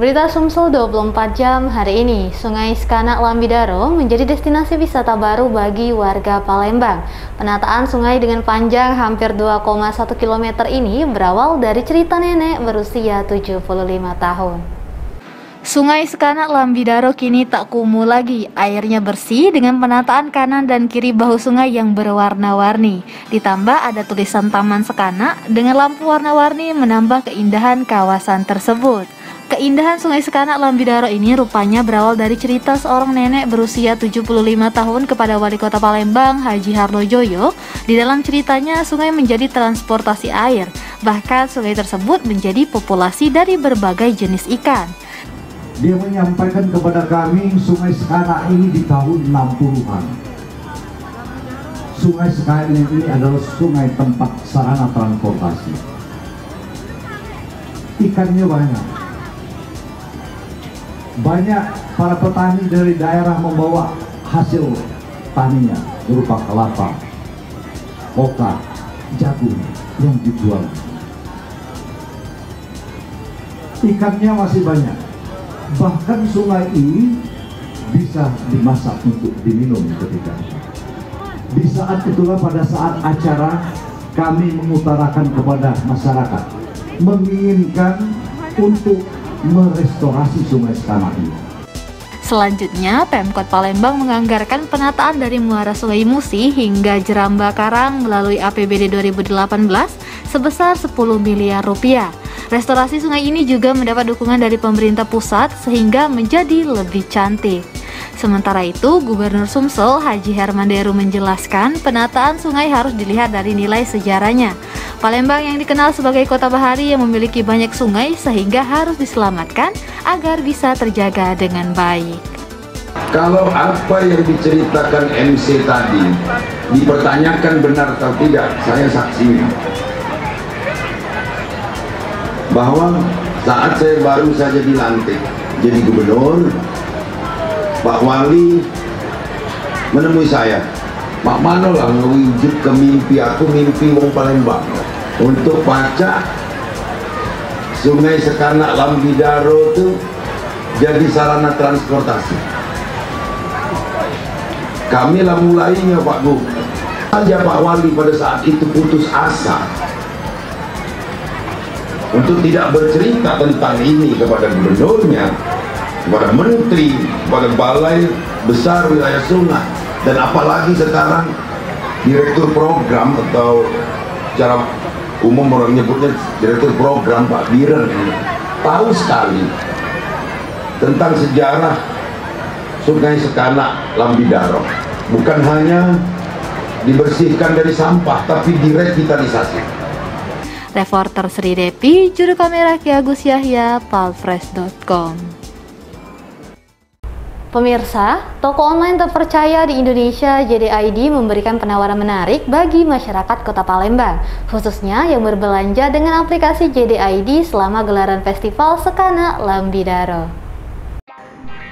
Berita Sumsel 24 jam hari ini, Sungai Sekanak Lambidaro menjadi destinasi wisata baru bagi warga Palembang. Penataan sungai dengan panjang hampir 2,1 km ini berawal dari cerita nenek berusia 75 tahun. Sungai Sekanak Lambidaro kini tak kumuh lagi, airnya bersih dengan penataan kanan dan kiri bahu sungai yang berwarna-warni. Ditambah ada tulisan Taman Sekanak dengan lampu warna-warni menambah keindahan kawasan tersebut. Keindahan Sungai Sekanak Lambidaro ini rupanya berawal dari cerita seorang nenek berusia 75 tahun kepada Wali Kota Palembang, Haji Harlojoyo. Di dalam ceritanya, sungai menjadi transportasi air. Bahkan sungai tersebut menjadi populasi dari berbagai jenis ikan. Dia menyampaikan kepada kami Sungai Sekanak ini di tahun 60-an. Sungai Sekanak ini adalah sungai tempat sarana transportasi. Ikannya banyak. Banyak para petani dari daerah membawa hasil taninya berupa kelapa, koka, jagung yang dijual. Ikannya masih banyak. Bahkan sungai ini bisa dimasak untuk diminum ketika itu. Di saat itulah pada saat acara kami mengutarakan kepada masyarakat menginginkan untuk merestorasi Sungai Sekanak ini. Selanjutnya, Pemkot Palembang menganggarkan penataan dari muara Sungai Musi hingga Jeramba Karang melalui APBD 2018 sebesar 10 miliar rupiah. Restorasi sungai ini juga mendapat dukungan dari pemerintah pusat sehingga menjadi lebih cantik. Sementara itu, Gubernur Sumsel Haji Hermanderu menjelaskan penataan sungai harus dilihat dari nilai sejarahnya. Palembang yang dikenal sebagai kota bahari yang memiliki banyak sungai sehingga harus diselamatkan agar bisa terjaga dengan baik. Kalau apa yang diceritakan MC tadi dipertanyakan benar atau tidak, saya saksinya. Bahwa saat saya baru saja dilantik jadi gubernur, Pak Wali menemui saya, Pak Mano lah ngewujud ke mimpi aku, mimpi wong Palembang, untuk baca Sungai Sekanak Lambidaro itu jadi sarana transportasi. Kami lah mulainya Pak Bu. Saja Pak Wali pada saat itu putus asa untuk tidak bercerita tentang ini kepada gubernurnya, kepada menteri, kepada balai besar wilayah sungai, dan apalagi sekarang direktur program atau secara umum orang nyebutnya direktur program Pak Biren tahu sekali tentang sejarah Sungai Sekanak Lambidaro. Bukan hanya dibersihkan dari sampah, tapi direvitalisasi. Reporter Sri Depi, juru kamera Ki Agus Yahya, palfresh.com. Pemirsa, toko online terpercaya di Indonesia JD.ID memberikan penawaran menarik bagi masyarakat Kota Palembang, khususnya yang berbelanja dengan aplikasi JD.ID selama gelaran Festival Sekanak Lambidaro.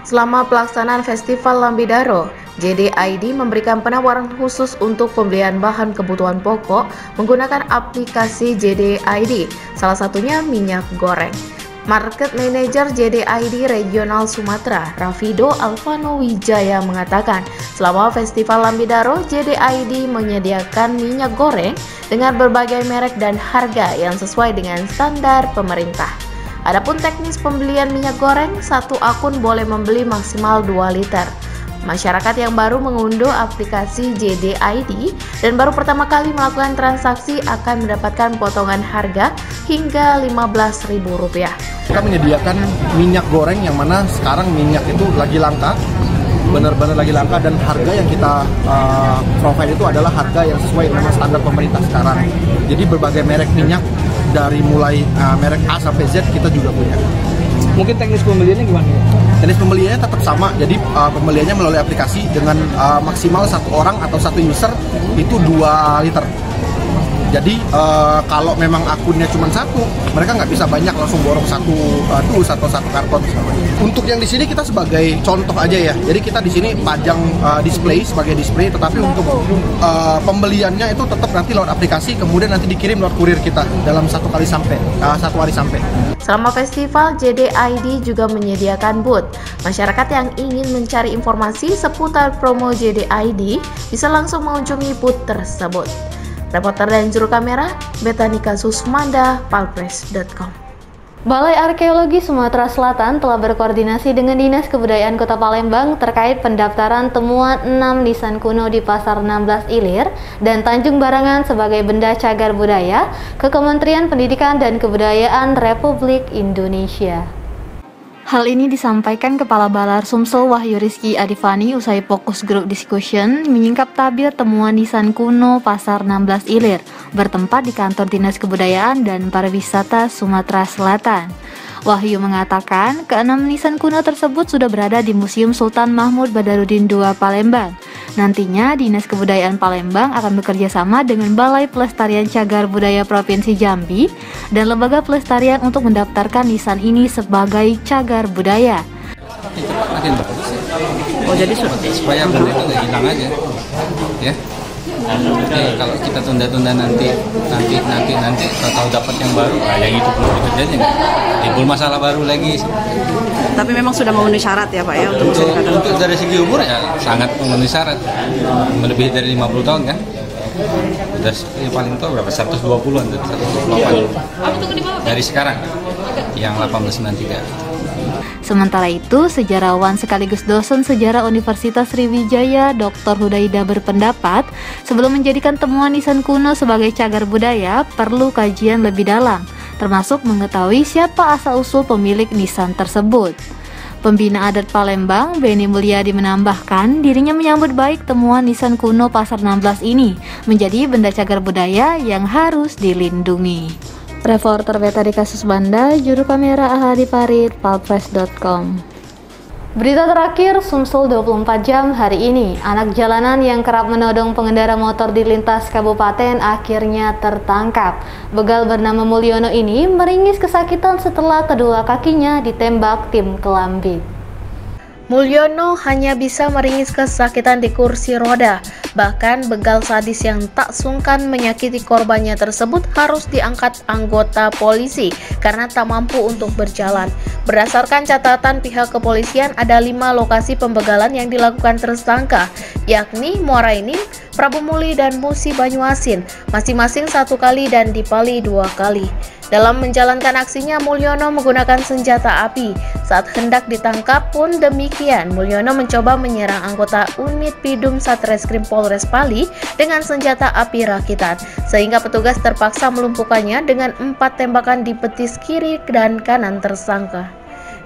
Selama pelaksanaan Festival Lambidaro, JD.ID memberikan penawaran khusus untuk pembelian bahan kebutuhan pokok menggunakan aplikasi JD.ID, salah satunya minyak goreng. Market Manager JD.ID Regional Sumatera, Rafido Alvano Wijaya mengatakan, selama Festival Lambidaro, JD.ID menyediakan minyak goreng dengan berbagai merek dan harga yang sesuai dengan standar pemerintah. Adapun teknis pembelian minyak goreng, satu akun boleh membeli maksimal 2 liter. Masyarakat yang baru mengunduh aplikasi JD.ID dan baru pertama kali melakukan transaksi akan mendapatkan potongan harga hingga Rp15.000. Kita menyediakan minyak goreng yang mana sekarang minyak itu lagi langka, benar-benar lagi langka, dan harga yang kita provide itu adalah harga yang sesuai dengan standar pemerintah sekarang. Jadi berbagai merek minyak dari mulai merek A sampai Z kita juga punya. Mungkin teknis pembeliannya gimana? Teknis pembeliannya tetap sama, jadi pembeliannya melalui aplikasi dengan maksimal satu orang atau satu user itu 2 liter. Jadi kalau memang akunnya cuma satu, mereka nggak bisa banyak langsung borong satu karton. Untuk yang di sini kita sebagai contoh aja ya. Jadi kita di sini pajang display sebagai display, tetapi untuk pembeliannya itu tetap nanti lewat aplikasi, kemudian nanti dikirim lewat kurir kita dalam satu hari sampai. Selama festival, JD.ID juga menyediakan booth. Masyarakat yang ingin mencari informasi seputar promo JD.ID bisa langsung mengunjungi booth tersebut. Reporter dan juru kamera, Betanika Susmanda, palpress.com. Balai Arkeologi Sumatera Selatan telah berkoordinasi dengan Dinas Kebudayaan Kota Palembang terkait pendaftaran temuan 6 nisan kuno di Pasar 16 Ilir dan Tanjung Barangan sebagai benda cagar budaya ke Kementerian Pendidikan dan Kebudayaan Republik Indonesia. Hal ini disampaikan Kepala Balar Sumsel Wahyu Rizky Adivani usai fokus group discussion menyingkap tabir temuan nisan kuno Pasar 16 Ilir bertempat di kantor Dinas Kebudayaan dan Pariwisata Sumatera Selatan. Wahyu mengatakan ke-6 nisan kuno tersebut sudah berada di Museum Sultan Mahmud Badarudin II Palembang. Nantinya Dinas Kebudayaan Palembang akan bekerja sama dengan Balai Pelestarian Cagar Budaya Provinsi Jambi dan Lembaga Pelestarian untuk mendaftarkan nisan ini sebagai cagar budaya. Makin bagus ya. Oh, jadi supaya benda itu nggak hilang aja, ya. Oke, kalau kita tunda-tunda nanti tahu dapat yang baru, yang itu perlu dikerjain nggak? Timbul masalah baru lagi. Tapi memang sudah memenuhi syarat ya Pak ya untuk dari segi umur ya sangat memenuhi syarat, melebihi dari 50 tahun kan. Udah yang paling tua berapa? 120-an, 128 dari sekarang yang 1893. Sementara itu, sejarawan sekaligus dosen sejarah Universitas Sriwijaya Dr. Hudaida berpendapat, sebelum menjadikan temuan nisan kuno sebagai cagar budaya, perlu kajian lebih dalam, termasuk mengetahui siapa asal-usul pemilik nisan tersebut. Pembina adat Palembang, Beni Mulyadi menambahkan, dirinya menyambut baik temuan nisan kuno Pasar 16 ini menjadi benda cagar budaya yang harus dilindungi. Reporter Betanika Susmanda, juru kamera Ahadi Farid, palpress.com. Berita terakhir, Sumsel 24 jam hari ini. Anak jalanan yang kerap menodong pengendara motor di lintas kabupaten akhirnya tertangkap. Begal bernama Mulyono ini meringis kesakitan setelah kedua kakinya ditembak tim Kelambi. Mulyono hanya bisa meringis kesakitan di kursi roda. Bahkan begal sadis yang tak sungkan menyakiti korbannya tersebut harus diangkat anggota polisi karena tak mampu untuk berjalan. Berdasarkan catatan pihak kepolisian, ada 5 lokasi pembegalan yang dilakukan tersangka, yakni Muara Enim, Prabu Muli, dan Musi Banyuasin, masing-masing 1 kali dan di Pali 2 kali. Dalam menjalankan aksinya, Mulyono menggunakan senjata api. Saat hendak ditangkap pun demikian, Mulyono mencoba menyerang anggota unit Pidum Satreskrim Polres Pali dengan senjata api rakitan, sehingga petugas terpaksa melumpuhkannya dengan 4 tembakan di betis kiri dan kanan tersangka.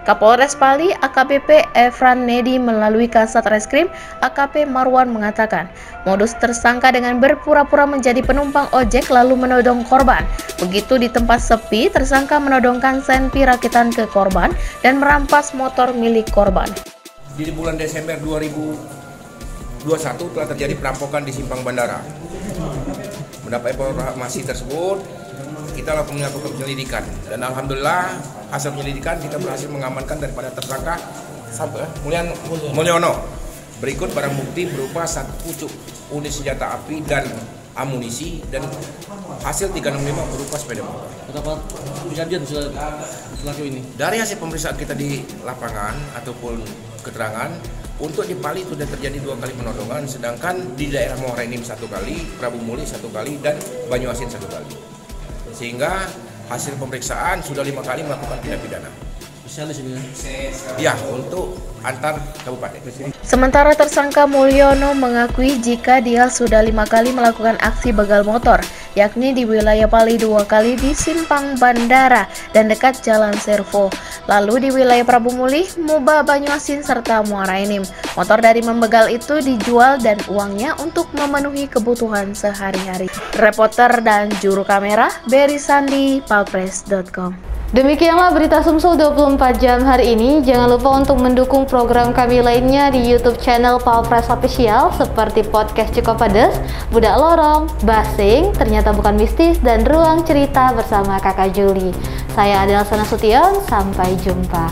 Kapolres Pali AKBP Efran Nedi melalui Kasat Reskrim AKP Marwan mengatakan, modus tersangka dengan berpura-pura menjadi penumpang ojek lalu menodong korban. Begitu di tempat sepi, tersangka menodongkan senpi rakitan ke korban dan merampas motor milik korban. Di bulan Desember 2021 telah terjadi perampokan di Simpang Bandara. Mendapat informasi tersebut, kita langsung melakukan penyelidikan dan alhamdulillah hasil penyelidikan kita berhasil mengamankan daripada tersangka Mulyono. Berikut barang bukti berupa 1 pucuk unit senjata api dan amunisi dan hasil 365 berupa sepeda motor. Berapa kejadian pelaku ini? Dari hasil pemeriksaan kita di lapangan ataupun keterangan, untuk di Pali sudah terjadi 2 kali penodongan, sedangkan di daerah Muara Enim 1 kali, Prabu Muli 1 kali, dan Banyuasin 1 kali. Sehingga hasil pemeriksaan sudah 5 kali melakukan tindak pidana. Spesialis ini ya, untuk antar kabupaten. Sementara tersangka Mulyono mengakui jika dia sudah 5 kali melakukan aksi begal motor, yakni di wilayah Pali 2 kali di Simpang Bandara dan dekat Jalan Servo, lalu di wilayah Prabu Muli, Muba Banyuasin, serta Muara Enim. Motor dari membegal itu dijual dan uangnya untuk memenuhi kebutuhan sehari-hari. Reporter dan juru kamera Berry Sandi, palpress.com. Demikianlah berita Sumsel 24 jam hari ini. Jangan lupa untuk mendukung program kami lainnya di YouTube channel Palpres Official seperti podcast Cukup Pedes, Budak Lorong, Basing, Ternyata Bukan Mistis, dan Ruang Cerita bersama Kakak Juli. Saya Adel Sanasution, sampai jumpa.